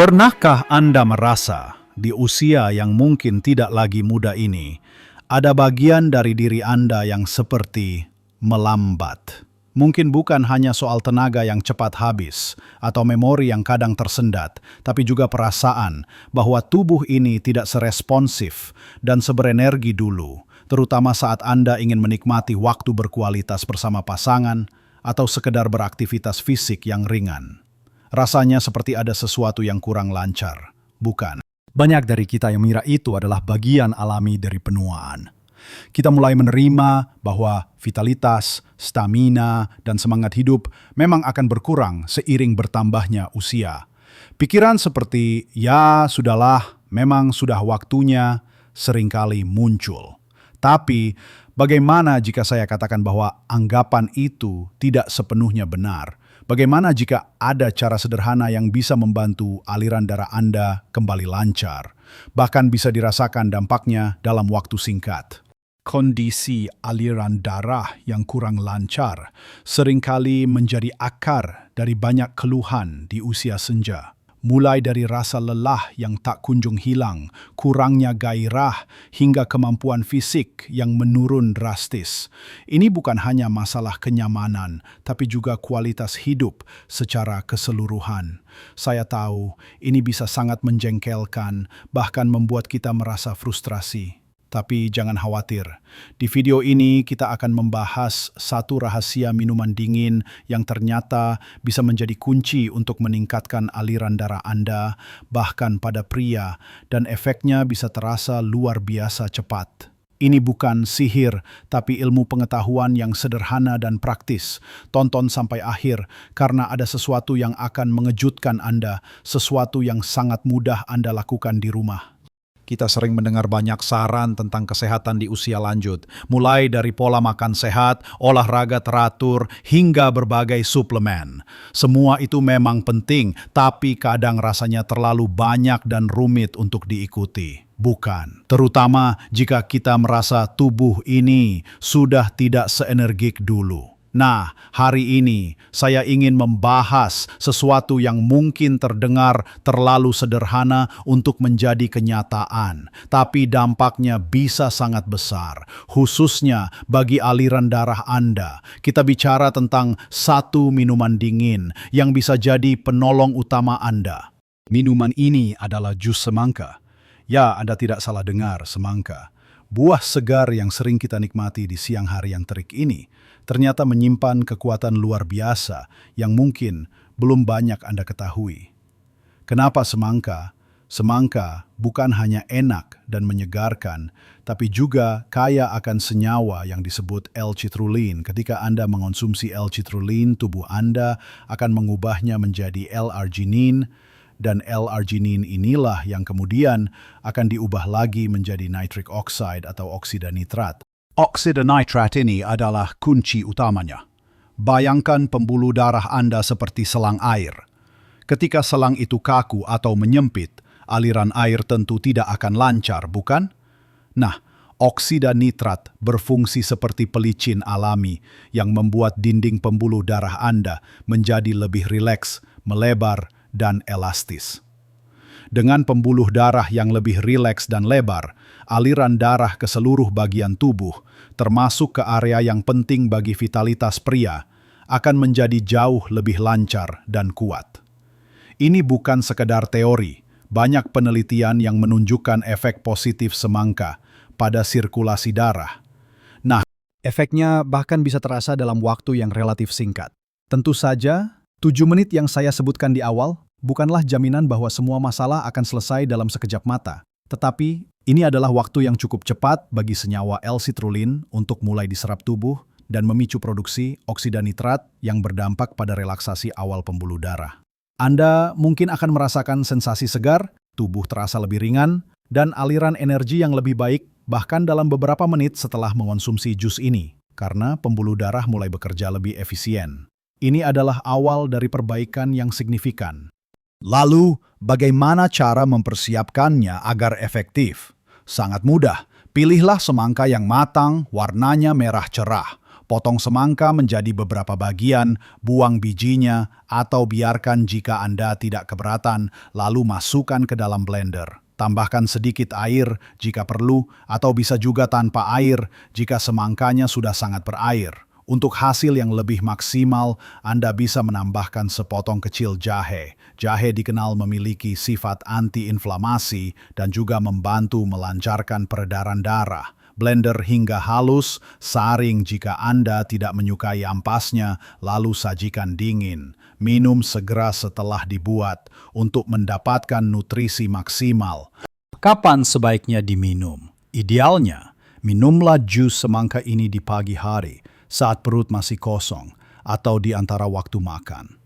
Pernahkah Anda merasa di usia yang mungkin tidak lagi muda ini, ada bagian dari diri Anda yang seperti melambat? Mungkin bukan hanya soal tenaga yang cepat habis atau memori yang kadang tersendat, tapi juga perasaan bahwa tubuh ini tidak seresponsif dan seberenergi dulu, terutama saat Anda ingin menikmati waktu berkualitas bersama pasangan atau sekedar beraktivitas fisik yang ringan. Rasanya seperti ada sesuatu yang kurang lancar, bukan? Banyak dari kita yang mengira itu adalah bagian alami dari penuaan. Kita mulai menerima bahwa vitalitas, stamina, dan semangat hidup memang akan berkurang seiring bertambahnya usia. Pikiran seperti, ya sudahlah, memang sudah waktunya, seringkali muncul. Tapi, bagaimana jika saya katakan bahwa anggapan itu tidak sepenuhnya benar? Bagaimana jika ada cara sederhana yang bisa membantu aliran darah Anda kembali lancar? Bahkan bisa dirasakan dampaknya dalam waktu singkat. Kondisi aliran darah yang kurang lancar seringkali menjadi akar dari banyak keluhan di usia senja. Mulai dari rasa lelah yang tak kunjung hilang, kurangnya gairah, hingga kemampuan fisik yang menurun drastis. Ini bukan hanya masalah kenyamanan, tapi juga kualitas hidup secara keseluruhan. Saya tahu ini bisa sangat menjengkelkan, bahkan membuat kita merasa frustrasi. Tapi jangan khawatir, di video ini kita akan membahas satu rahasia minuman dingin yang ternyata bisa menjadi kunci untuk meningkatkan aliran darah Anda, bahkan pada pria, dan efeknya bisa terasa luar biasa cepat. Ini bukan sihir, tapi ilmu pengetahuan yang sederhana dan praktis. Tonton sampai akhir, karena ada sesuatu yang akan mengejutkan Anda, sesuatu yang sangat mudah Anda lakukan di rumah. Kita sering mendengar banyak saran tentang kesehatan di usia lanjut, mulai dari pola makan sehat, olahraga teratur, hingga berbagai suplemen. Semua itu memang penting, tapi kadang rasanya terlalu banyak dan rumit untuk diikuti. Bukan, terutama jika kita merasa tubuh ini sudah tidak seenergik dulu. Nah, hari ini saya ingin membahas sesuatu yang mungkin terdengar terlalu sederhana untuk menjadi kenyataan, tapi dampaknya bisa sangat besar, khususnya bagi aliran darah Anda. Kita bicara tentang satu minuman dingin yang bisa jadi penolong utama Anda. Minuman ini adalah jus semangka. Ya, Anda tidak salah dengar, semangka. Buah segar yang sering kita nikmati di siang hari yang terik ini ternyata menyimpan kekuatan luar biasa yang mungkin belum banyak Anda ketahui. Kenapa semangka? Semangka bukan hanya enak dan menyegarkan, tapi juga kaya akan senyawa yang disebut L-citrulline. Ketika Anda mengonsumsi L-citrulline, tubuh Anda akan mengubahnya menjadi L-arginin, dan L-arginin inilah yang kemudian akan diubah lagi menjadi nitric oxide atau oksida nitrat. Oksida nitrat ini adalah kunci utamanya. Bayangkan pembuluh darah Anda seperti selang air. Ketika selang itu kaku atau menyempit, aliran air tentu tidak akan lancar, bukan? Nah, oksida nitrat berfungsi seperti pelicin alami yang membuat dinding pembuluh darah Anda menjadi lebih rileks, melebar, dan elastis. Dengan pembuluh darah yang lebih rileks dan lebar, aliran darah ke seluruh bagian tubuh, termasuk ke area yang penting bagi vitalitas pria, akan menjadi jauh lebih lancar dan kuat. Ini bukan sekedar teori, banyak penelitian yang menunjukkan efek positif semangka pada sirkulasi darah. Nah, efeknya bahkan bisa terasa dalam waktu yang relatif singkat. Tentu saja, 7 menit yang saya sebutkan di awal bukanlah jaminan bahwa semua masalah akan selesai dalam sekejap mata. Tetapi, ini adalah waktu yang cukup cepat bagi senyawa L-citrulline untuk mulai diserap tubuh dan memicu produksi oksida nitrat yang berdampak pada relaksasi awal pembuluh darah. Anda mungkin akan merasakan sensasi segar, tubuh terasa lebih ringan, dan aliran energi yang lebih baik bahkan dalam beberapa menit setelah mengonsumsi jus ini, karena pembuluh darah mulai bekerja lebih efisien. Ini adalah awal dari perbaikan yang signifikan. Lalu, bagaimana cara mempersiapkannya agar efektif? Sangat mudah. Pilihlah semangka yang matang, warnanya merah cerah. Potong semangka menjadi beberapa bagian, buang bijinya, atau biarkan jika Anda tidak keberatan, lalu masukkan ke dalam blender. Tambahkan sedikit air jika perlu, atau bisa juga tanpa air jika semangkanya sudah sangat berair. Untuk hasil yang lebih maksimal, Anda bisa menambahkan sepotong kecil jahe. Jahe dikenal memiliki sifat anti-inflamasi dan juga membantu melancarkan peredaran darah. Blender hingga halus, saring jika Anda tidak menyukai ampasnya, lalu sajikan dingin. Minum segera setelah dibuat untuk mendapatkan nutrisi maksimal. Kapan sebaiknya diminum? Idealnya, minumlah jus semangka ini di pagi hari saat perut masih kosong atau di antara waktu makan.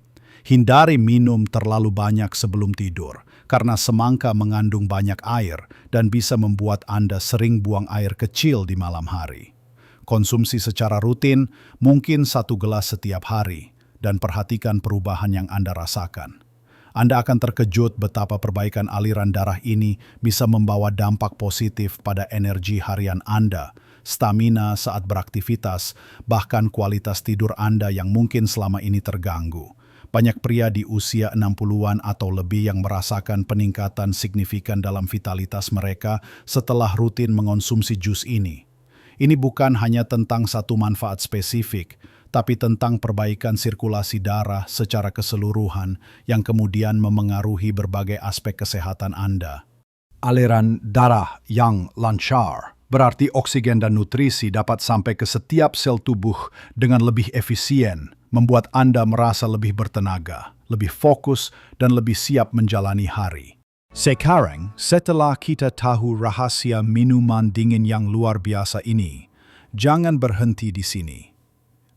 Hindari minum terlalu banyak sebelum tidur, karena semangka mengandung banyak air dan bisa membuat Anda sering buang air kecil di malam hari. Konsumsi secara rutin, mungkin 1 gelas setiap hari, dan perhatikan perubahan yang Anda rasakan. Anda akan terkejut betapa perbaikan aliran darah ini bisa membawa dampak positif pada energi harian Anda, stamina saat beraktivitas, bahkan kualitas tidur Anda yang mungkin selama ini terganggu. Banyak pria di usia 60-an atau lebih yang merasakan peningkatan signifikan dalam vitalitas mereka setelah rutin mengonsumsi jus ini. Ini bukan hanya tentang satu manfaat spesifik, tapi tentang perbaikan sirkulasi darah secara keseluruhan yang kemudian memengaruhi berbagai aspek kesehatan Anda. Aliran darah yang lancar berarti oksigen dan nutrisi dapat sampai ke setiap sel tubuh dengan lebih efisien, membuat Anda merasa lebih bertenaga, lebih fokus, dan lebih siap menjalani hari. Sekarang, setelah kita tahu rahasia minuman dingin yang luar biasa ini, jangan berhenti di sini.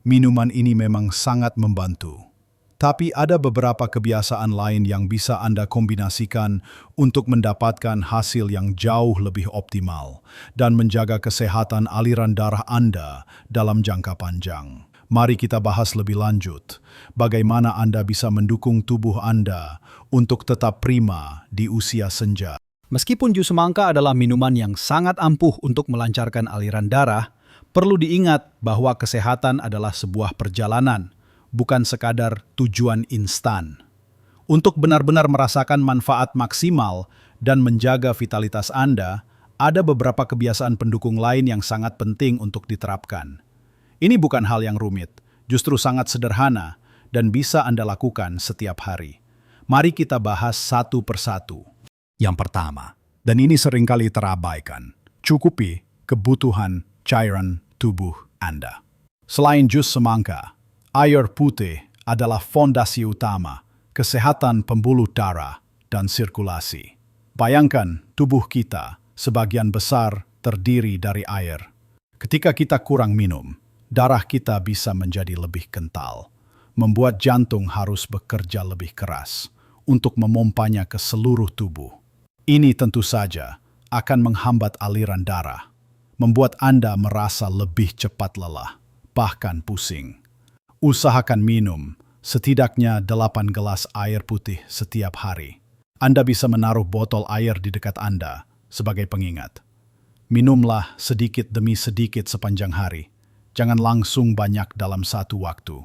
Minuman ini memang sangat membantu. Tapi ada beberapa kebiasaan lain yang bisa Anda kombinasikan untuk mendapatkan hasil yang jauh lebih optimal dan menjaga kesehatan aliran darah Anda dalam jangka panjang. Mari kita bahas lebih lanjut bagaimana Anda bisa mendukung tubuh Anda untuk tetap prima di usia senja. Meskipun jus semangka adalah minuman yang sangat ampuh untuk melancarkan aliran darah, perlu diingat bahwa kesehatan adalah sebuah perjalanan, bukan sekadar tujuan instan. Untuk benar-benar merasakan manfaat maksimal dan menjaga vitalitas Anda, ada beberapa kebiasaan pendukung lain yang sangat penting untuk diterapkan. Ini bukan hal yang rumit, justru sangat sederhana dan bisa Anda lakukan setiap hari. Mari kita bahas satu persatu. Yang pertama, dan ini seringkali terabaikan, cukupi kebutuhan cairan tubuh Anda. Selain jus semangka, air putih adalah fondasi utama kesehatan pembuluh darah dan sirkulasi. Bayangkan tubuh kita sebagian besar terdiri dari air. Ketika kita kurang minum, darah kita bisa menjadi lebih kental, membuat jantung harus bekerja lebih keras untuk memompanya ke seluruh tubuh. Ini tentu saja akan menghambat aliran darah, membuat Anda merasa lebih cepat lelah, bahkan pusing. Usahakan minum setidaknya 8 gelas air putih setiap hari. Anda bisa menaruh botol air di dekat Anda sebagai pengingat. Minumlah sedikit demi sedikit sepanjang hari. Jangan langsung banyak dalam satu waktu.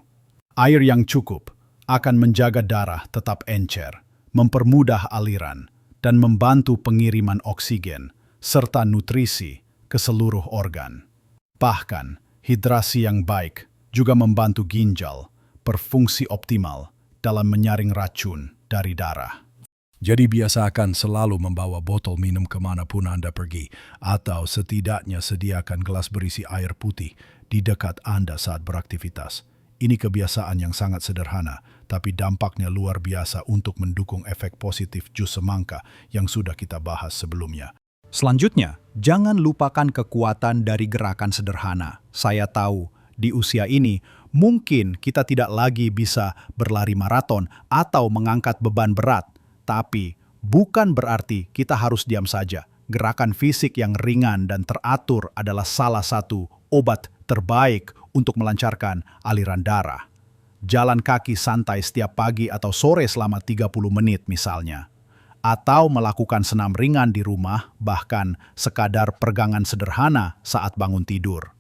Air yang cukup akan menjaga darah tetap encer, mempermudah aliran, dan membantu pengiriman oksigen serta nutrisi ke seluruh organ. Bahkan, hidrasi yang baik juga membantu ginjal berfungsi optimal dalam menyaring racun dari darah. Jadi biasakan selalu membawa botol minum kemanapun Anda pergi, atau setidaknya sediakan gelas berisi air putih di dekat Anda saat beraktivitas. Ini kebiasaan yang sangat sederhana, tapi dampaknya luar biasa untuk mendukung efek positif jus semangka yang sudah kita bahas sebelumnya. Selanjutnya, jangan lupakan kekuatan dari gerakan sederhana. Saya tahu, di usia ini, mungkin kita tidak lagi bisa berlari maraton atau mengangkat beban berat, tapi bukan berarti kita harus diam saja. Gerakan fisik yang ringan dan teratur adalah salah satu obat terbaik untuk melancarkan aliran darah. Jalan kaki santai setiap pagi atau sore selama 30 menit misalnya. Atau melakukan senam ringan di rumah, bahkan sekadar peregangan sederhana saat bangun tidur.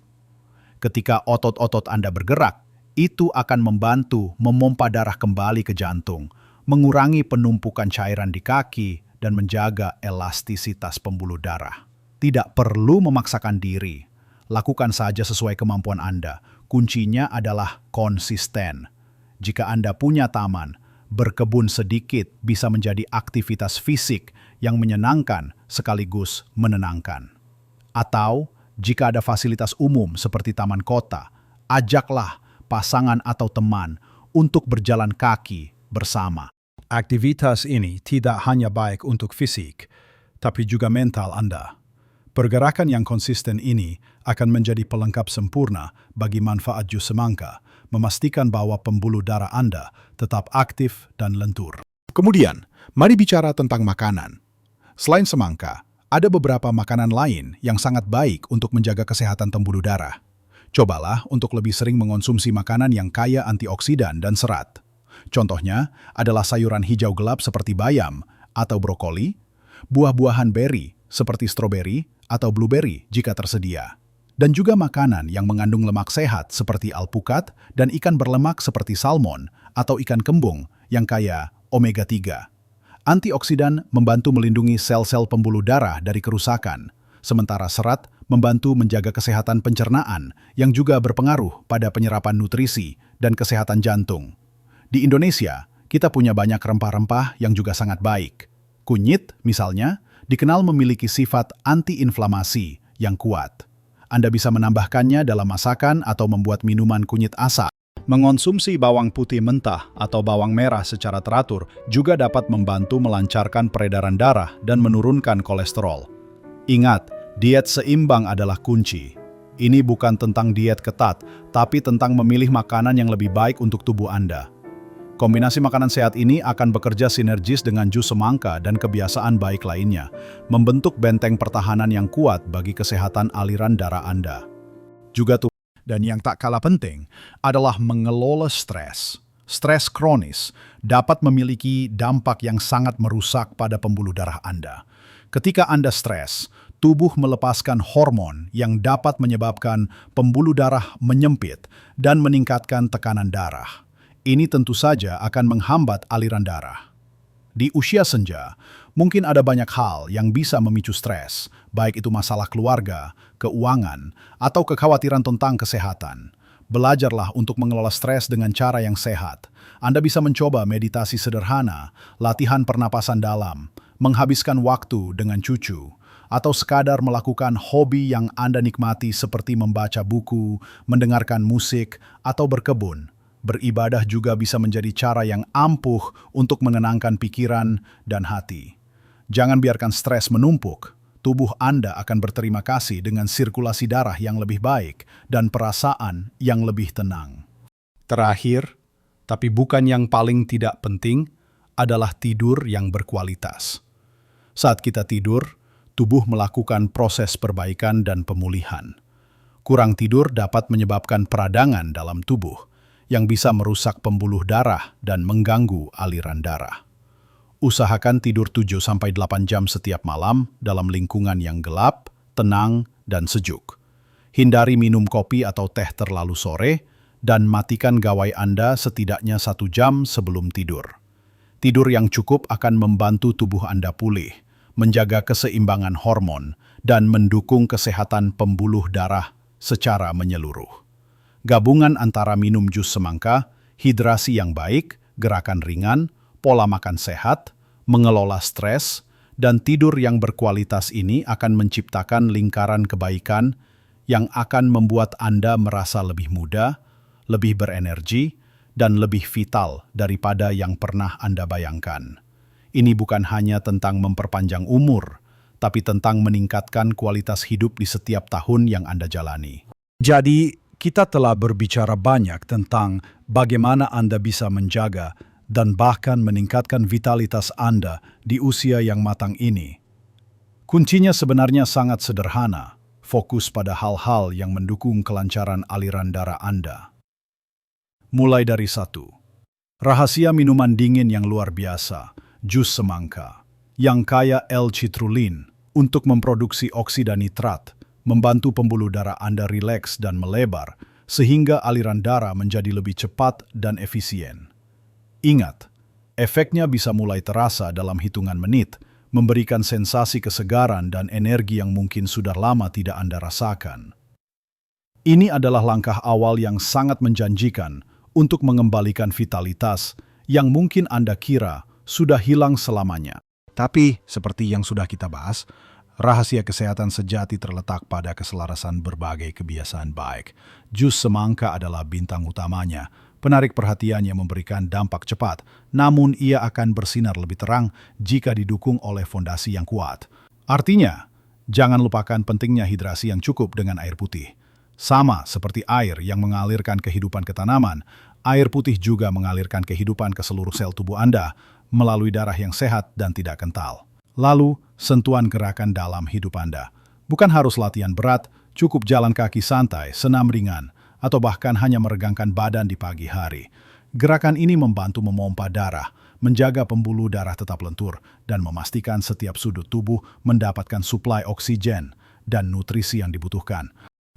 Ketika otot-otot Anda bergerak, itu akan membantu memompa darah kembali ke jantung, mengurangi penumpukan cairan di kaki, dan menjaga elastisitas pembuluh darah. Tidak perlu memaksakan diri. Lakukan saja sesuai kemampuan Anda. Kuncinya adalah konsisten. Jika Anda punya taman, berkebun sedikit bisa menjadi aktivitas fisik yang menyenangkan sekaligus menenangkan. Atau, jika ada fasilitas umum seperti taman kota, ajaklah pasangan atau teman untuk berjalan kaki bersama. Aktivitas ini tidak hanya baik untuk fisik, tapi juga mental Anda. Pergerakan yang konsisten ini akan menjadi pelengkap sempurna bagi manfaat jus semangka, memastikan bahwa pembuluh darah Anda tetap aktif dan lentur. Kemudian, mari bicara tentang makanan. Selain semangka, ada beberapa makanan lain yang sangat baik untuk menjaga kesehatan pembuluh darah. Cobalah untuk lebih sering mengonsumsi makanan yang kaya antioksidan dan serat. Contohnya adalah sayuran hijau gelap seperti bayam atau brokoli, buah-buahan beri seperti stroberi atau blueberry jika tersedia, dan juga makanan yang mengandung lemak sehat seperti alpukat dan ikan berlemak seperti salmon atau ikan kembung yang kaya omega 3. Antioksidan membantu melindungi sel-sel pembuluh darah dari kerusakan, sementara serat membantu menjaga kesehatan pencernaan yang juga berpengaruh pada penyerapan nutrisi dan kesehatan jantung. Di Indonesia, kita punya banyak rempah-rempah yang juga sangat baik. Kunyit, misalnya, dikenal memiliki sifat antiinflamasi yang kuat. Anda bisa menambahkannya dalam masakan atau membuat minuman kunyit asam. Mengonsumsi bawang putih mentah atau bawang merah secara teratur juga dapat membantu melancarkan peredaran darah dan menurunkan kolesterol. Ingat, diet seimbang adalah kunci. Ini bukan tentang diet ketat, tapi tentang memilih makanan yang lebih baik untuk tubuh Anda. Kombinasi makanan sehat ini akan bekerja sinergis dengan jus semangka dan kebiasaan baik lainnya, membentuk benteng pertahanan yang kuat bagi kesehatan aliran darah Anda. Dan yang tak kalah penting adalah mengelola stres. Stres kronis dapat memiliki dampak yang sangat merusak pada pembuluh darah Anda. Ketika Anda stres, tubuh melepaskan hormon yang dapat menyebabkan pembuluh darah menyempit dan meningkatkan tekanan darah. Ini tentu saja akan menghambat aliran darah. Di usia senja, mungkin ada banyak hal yang bisa memicu stres, baik itu masalah keluarga, keuangan, atau kekhawatiran tentang kesehatan. Belajarlah untuk mengelola stres dengan cara yang sehat. Anda bisa mencoba meditasi sederhana, latihan pernapasan dalam, menghabiskan waktu dengan cucu, atau sekadar melakukan hobi yang Anda nikmati seperti membaca buku, mendengarkan musik, atau berkebun. Beribadah juga bisa menjadi cara yang ampuh untuk menenangkan pikiran dan hati. Jangan biarkan stres menumpuk. Tubuh Anda akan berterima kasih dengan sirkulasi darah yang lebih baik dan perasaan yang lebih tenang. Terakhir, tapi bukan yang paling tidak penting, adalah tidur yang berkualitas. Saat kita tidur, tubuh melakukan proses perbaikan dan pemulihan. Kurang tidur dapat menyebabkan peradangan dalam tubuh, yang bisa merusak pembuluh darah dan mengganggu aliran darah. Usahakan tidur 7-8 jam setiap malam dalam lingkungan yang gelap, tenang, dan sejuk. Hindari minum kopi atau teh terlalu sore, dan matikan gawai Anda setidaknya 1 jam sebelum tidur. Tidur yang cukup akan membantu tubuh Anda pulih, menjaga keseimbangan hormon, dan mendukung kesehatan pembuluh darah secara menyeluruh. Gabungan antara minum jus semangka, hidrasi yang baik, gerakan ringan, pola makan sehat, mengelola stres, dan tidur yang berkualitas ini akan menciptakan lingkaran kebaikan yang akan membuat Anda merasa lebih muda, lebih berenergi, dan lebih vital daripada yang pernah Anda bayangkan. Ini bukan hanya tentang memperpanjang umur, tapi tentang meningkatkan kualitas hidup di setiap tahun yang Anda jalani. Jadi, kita telah berbicara banyak tentang bagaimana Anda bisa menjaga dan bahkan meningkatkan vitalitas Anda di usia yang matang ini. Kuncinya sebenarnya sangat sederhana, fokus pada hal-hal yang mendukung kelancaran aliran darah Anda. Mulai dari 1. Rahasia minuman dingin yang luar biasa, jus semangka, yang kaya L-citrulline untuk memproduksi oksida nitrat, membantu pembuluh darah Anda rileks dan melebar, sehingga aliran darah menjadi lebih cepat dan efisien. Ingat, efeknya bisa mulai terasa dalam hitungan menit, memberikan sensasi kesegaran dan energi yang mungkin sudah lama tidak Anda rasakan. Ini adalah langkah awal yang sangat menjanjikan untuk mengembalikan vitalitas yang mungkin Anda kira sudah hilang selamanya. Tapi, seperti yang sudah kita bahas, rahasia kesehatan sejati terletak pada keselarasan berbagai kebiasaan baik. Jus semangka adalah bintang utamanya, penarik perhatian yang memberikan dampak cepat, namun ia akan bersinar lebih terang jika didukung oleh fondasi yang kuat. Artinya, jangan lupakan pentingnya hidrasi yang cukup dengan air putih. Sama seperti air yang mengalirkan kehidupan ke tanaman, air putih juga mengalirkan kehidupan ke seluruh sel tubuh Anda melalui darah yang sehat dan tidak kental. Lalu, sentuhan gerakan dalam hidup Anda. Bukan harus latihan berat, cukup jalan kaki santai, senam ringan, atau bahkan hanya meregangkan badan di pagi hari. Gerakan ini membantu memompa darah, menjaga pembuluh darah tetap lentur, dan memastikan setiap sudut tubuh mendapatkan suplai oksigen dan nutrisi yang dibutuhkan.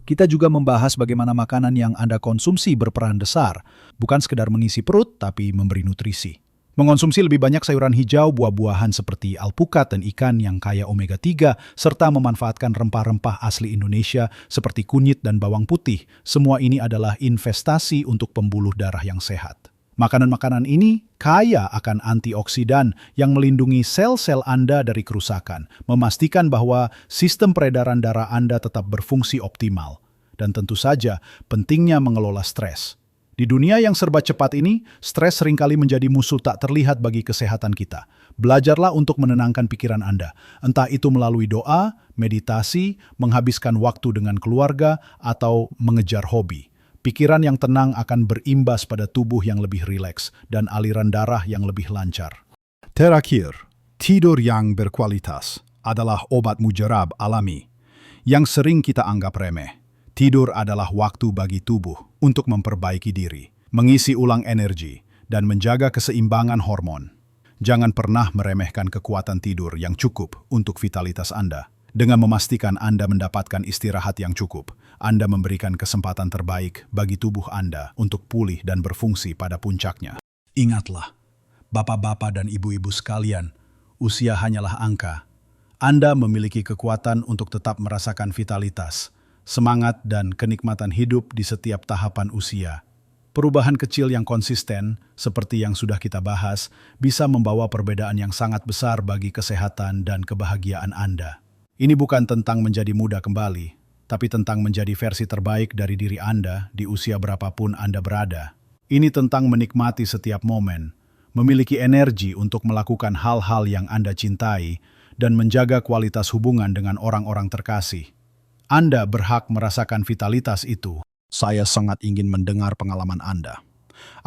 Kita juga membahas bagaimana makanan yang Anda konsumsi berperan besar, bukan sekedar mengisi perut, tapi memberi nutrisi. Mengonsumsi lebih banyak sayuran hijau, buah-buahan seperti alpukat dan ikan yang kaya omega-3, serta memanfaatkan rempah-rempah asli Indonesia seperti kunyit dan bawang putih. Semua ini adalah investasi untuk pembuluh darah yang sehat. Makanan-makanan ini kaya akan antioksidan yang melindungi sel-sel Anda dari kerusakan, memastikan bahwa sistem peredaran darah Anda tetap berfungsi optimal. Dan tentu saja pentingnya mengelola stres. Di dunia yang serba cepat ini, stres seringkali menjadi musuh tak terlihat bagi kesehatan kita. Belajarlah untuk menenangkan pikiran Anda, entah itu melalui doa, meditasi, menghabiskan waktu dengan keluarga, atau mengejar hobi. Pikiran yang tenang akan berimbas pada tubuh yang lebih rileks dan aliran darah yang lebih lancar. Terakhir, tidur yang berkualitas adalah obat mujarab alami yang sering kita anggap remeh. Tidur adalah waktu bagi tubuh untuk memperbaiki diri, mengisi ulang energi, dan menjaga keseimbangan hormon. Jangan pernah meremehkan kekuatan tidur yang cukup untuk vitalitas Anda. Dengan memastikan Anda mendapatkan istirahat yang cukup, Anda memberikan kesempatan terbaik bagi tubuh Anda untuk pulih dan berfungsi pada puncaknya. Ingatlah, bapak-bapak dan ibu-ibu sekalian, usia hanyalah angka. Anda memiliki kekuatan untuk tetap merasakan vitalitas, semangat dan kenikmatan hidup di setiap tahapan usia. Perubahan kecil yang konsisten, seperti yang sudah kita bahas, bisa membawa perbedaan yang sangat besar bagi kesehatan dan kebahagiaan Anda. Ini bukan tentang menjadi muda kembali, tapi tentang menjadi versi terbaik dari diri Anda di usia berapapun Anda berada. Ini tentang menikmati setiap momen, memiliki energi untuk melakukan hal-hal yang Anda cintai, dan menjaga kualitas hubungan dengan orang-orang terkasih. Anda berhak merasakan vitalitas itu. Saya sangat ingin mendengar pengalaman Anda.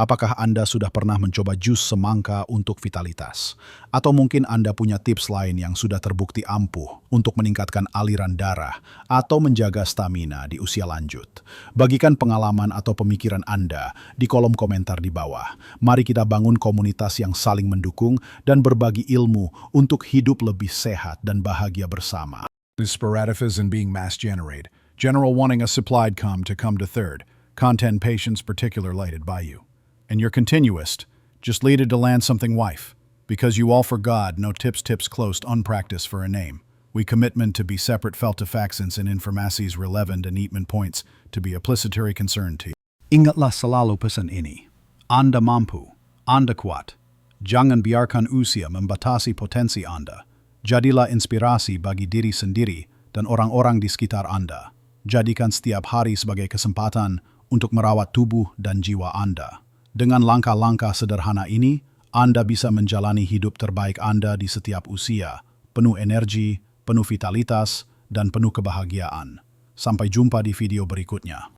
Apakah Anda sudah pernah mencoba jus semangka untuk vitalitas? Atau mungkin Anda punya tips lain yang sudah terbukti ampuh untuk meningkatkan aliran darah atau menjaga stamina di usia lanjut? Bagikan pengalaman atau pemikiran Anda di kolom komentar di bawah. Mari kita bangun komunitas yang saling mendukung dan berbagi ilmu untuk hidup lebih sehat dan bahagia bersama. Is sporadiphys and being mass-generated. General wanting a supplied come to third. Content patience particular lighted by you. And you're continuist. Just leaded to land something wife. Because you all for God, no tips closed unpracticed for a name. We commitment to be separate felt faccents and informacies relevant and eatment points to be applicatory concern to you. Ingatlah selalu pesan ini. Anda mampu. Anda kuat. Jangan biarkan usia membatasi potensi Anda. Jadilah inspirasi bagi diri sendiri dan orang-orang di sekitar Anda. Jadikan setiap hari sebagai kesempatan untuk merawat tubuh dan jiwa Anda. Dengan langkah-langkah sederhana ini, Anda bisa menjalani hidup terbaik Anda di setiap usia, penuh energi, penuh vitalitas, dan penuh kebahagiaan. Sampai jumpa di video berikutnya.